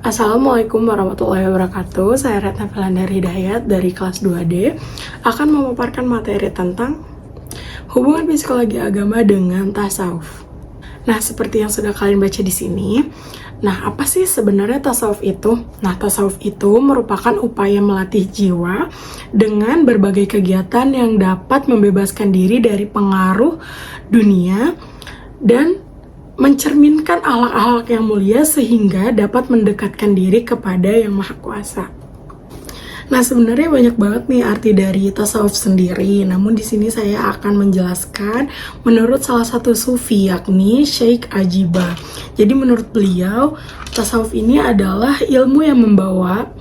Assalamualaikum warahmatullahi wabarakatuh. Saya Retna Felandari Hidayat dari kelas 2D akan memaparkan materi tentang hubungan psikologi agama dengan tasawuf. Nah, seperti yang sudah kalian baca di sini, apa sih sebenarnya tasawuf itu? Nah, tasawuf itu merupakan upaya melatih jiwa dengan berbagai kegiatan yang dapat membebaskan diri dari pengaruh dunia dan mencerminkan akhlak-akhlak yang mulia sehingga dapat mendekatkan diri kepada Yang Maha Kuasa. Nah, sebenarnya banyak banget nih arti dari tasawuf sendiri. Namun di sini saya akan menjelaskan menurut salah satu sufi, yakni Syekh Ajibah. Jadi menurut beliau, tasawuf ini adalah ilmu yang membawa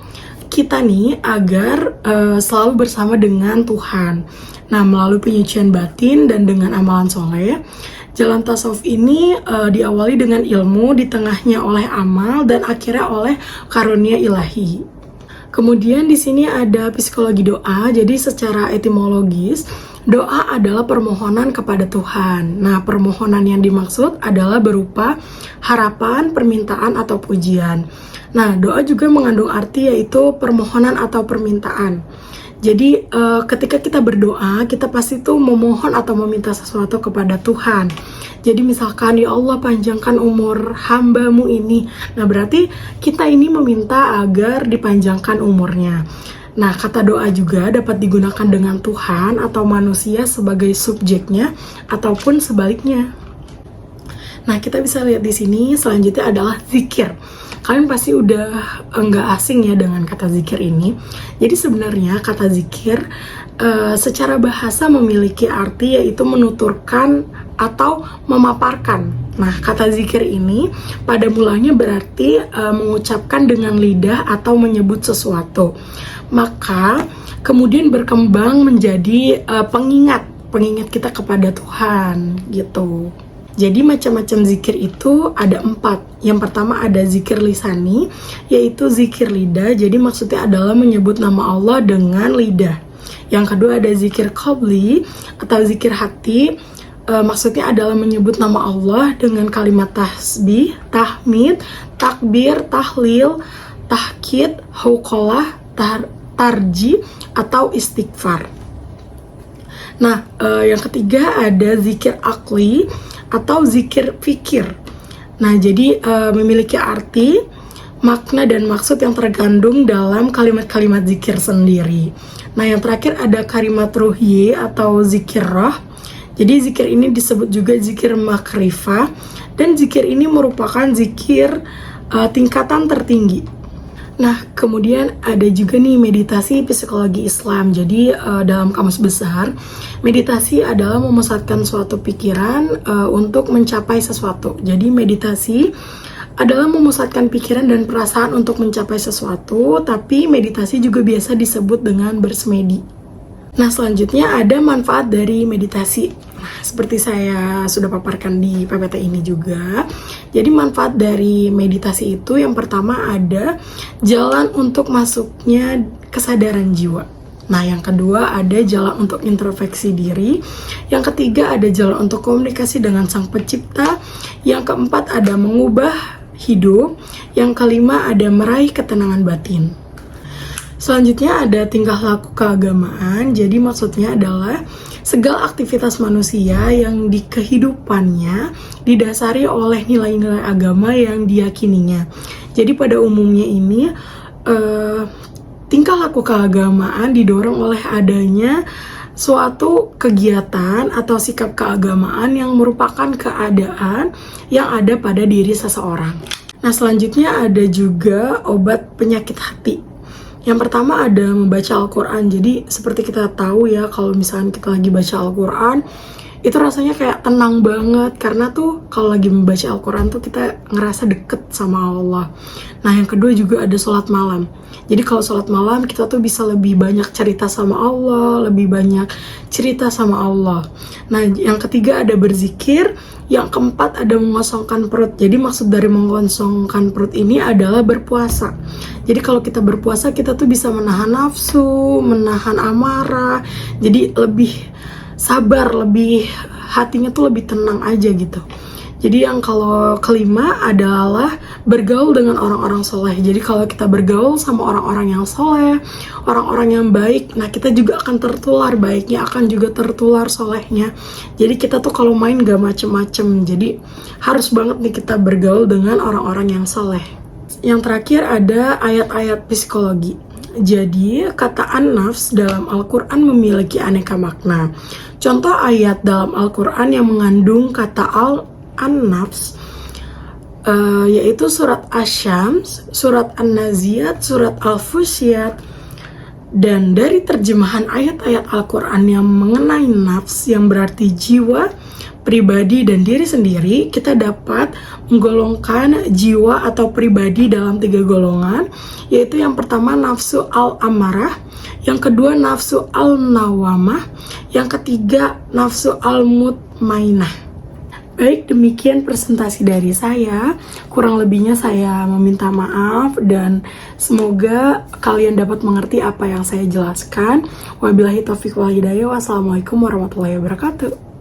kita nih agar selalu bersama dengan Tuhan. Nah, melalui penyucian batin dan dengan amalan soleh, jalan tasawuf ini diawali dengan ilmu, di tengahnya oleh amal, dan akhirnya oleh karunia ilahi. Kemudian di sini ada psikologi doa. Jadi secara etimologis, doa adalah permohonan kepada Tuhan. Nah, permohonan yang dimaksud adalah berupa harapan, permintaan, atau pujian. Nah, doa juga mengandung arti yaitu permohonan atau permintaan. Jadi ketika kita berdoa, kita pasti tuh memohon atau meminta sesuatu kepada Tuhan. Jadi misalkan, ya Allah panjangkan umur hambamu ini. Nah, berarti kita ini meminta agar dipanjangkan umurnya. Nah, kata doa juga dapat digunakan dengan Tuhan atau manusia sebagai subjeknya ataupun sebaliknya. Nah, kita bisa lihat di sini selanjutnya adalah zikir. Kalian pasti udah nggak asing ya dengan kata zikir ini. Jadi sebenarnya kata zikir secara bahasa memiliki arti yaitu menuturkan atau memaparkan. Nah, kata zikir ini pada mulanya berarti mengucapkan dengan lidah atau menyebut sesuatu. Maka kemudian berkembang menjadi pengingat kita kepada Tuhan gitu. Jadi macam-macam zikir itu ada 4. Yang pertama ada zikir lisani, yaitu zikir lidah. Jadi maksudnya adalah menyebut nama Allah dengan lidah. Yang kedua ada zikir qabli atau zikir hati. Maksudnya adalah menyebut nama Allah dengan kalimat tasbih, tahmid, takbir, tahlil, tahkid, hauqalah, tarji, atau istighfar. Nah, yang ketiga ada zikir akli atau zikir fikir. Nah, jadi memiliki arti, makna, dan maksud yang terkandung dalam kalimat-kalimat zikir sendiri. Nah, yang terakhir ada kalimat ruhiyah atau zikir roh. Jadi zikir ini disebut juga zikir makrifah, dan zikir ini merupakan zikir tingkatan tertinggi. Nah, kemudian ada juga nih meditasi psikologi Islam. Jadi dalam kamus besar, meditasi adalah memusatkan suatu pikiran untuk mencapai sesuatu. Jadi meditasi adalah memusatkan pikiran dan perasaan untuk mencapai sesuatu, tapi meditasi juga biasa disebut dengan bersemedi. Nah, selanjutnya ada manfaat dari meditasi. Nah, seperti saya sudah paparkan di PPT ini juga. Jadi manfaat dari meditasi itu yang pertama ada jalan untuk masuknya kesadaran jiwa. Nah, yang kedua ada jalan untuk introspeksi diri. Yang ketiga ada jalan untuk komunikasi dengan Sang Pencipta. Yang keempat ada mengubah hidup. Yang kelima ada meraih ketenangan batin. Selanjutnya ada tingkah laku keagamaan. Jadi maksudnya adalah segala aktivitas manusia yang di kehidupannya didasari oleh nilai-nilai agama yang diyakininya. Jadi pada umumnya ini tingkah laku keagamaan didorong oleh adanya suatu kegiatan atau sikap keagamaan yang merupakan keadaan yang ada pada diri seseorang. Nah, selanjutnya ada juga obat penyakit hati. Yang pertama ada membaca Al-Quran. Jadi seperti kita tahu ya, kalau misalnya kita lagi baca Al-Quran, itu rasanya kayak tenang banget. Karena tuh kalau lagi membaca Al-Quran tuh kita ngerasa deket sama Allah. Nah, yang kedua juga ada sholat malam. Jadi kalau sholat malam kita tuh bisa lebih banyak cerita sama Allah, lebih banyak cerita sama Allah. Nah, yang ketiga ada berzikir. Yang keempat ada mengosongkan perut. Jadi maksud dari mengosongkan perut ini adalah berpuasa. Jadi kalau kita berpuasa kita tuh bisa menahan nafsu, menahan amarah. Jadi lebih sabar, lebih hatinya tuh lebih tenang aja gitu. Jadi yang kalau kelima adalah bergaul dengan orang-orang soleh. Jadi kalau kita bergaul sama orang-orang yang soleh, orang-orang yang baik, nah kita juga akan tertular baiknya, akan juga tertular solehnya. Jadi kita tuh kalau main gak macem-macem. Jadi harus banget nih kita bergaul dengan orang-orang yang soleh. Yang terakhir ada ayat-ayat psikologi. Jadi, kata an-nafs dalam Al-Quran memiliki aneka makna. Contoh ayat dalam Al-Quran yang mengandung kata an-nafs, yaitu surat Asy-Syams, surat An-Naziat, surat Al-Fussiat. Dan dari terjemahan ayat-ayat Al-Quran yang mengenai nafs, yang berarti jiwa, pribadi, dan diri sendiri, kita dapat menggolongkan jiwa atau pribadi dalam 3 golongan, yaitu yang pertama nafsu al-amarah, yang kedua nafsu al-nawamah, yang ketiga nafsu al-mutmainah. Baik, demikian presentasi dari saya. Kurang lebihnya saya meminta maaf dan semoga kalian dapat mengerti apa yang saya jelaskan. Wabillahi taufiq wal hidayah. Wassalamualaikum warahmatullahi wabarakatuh.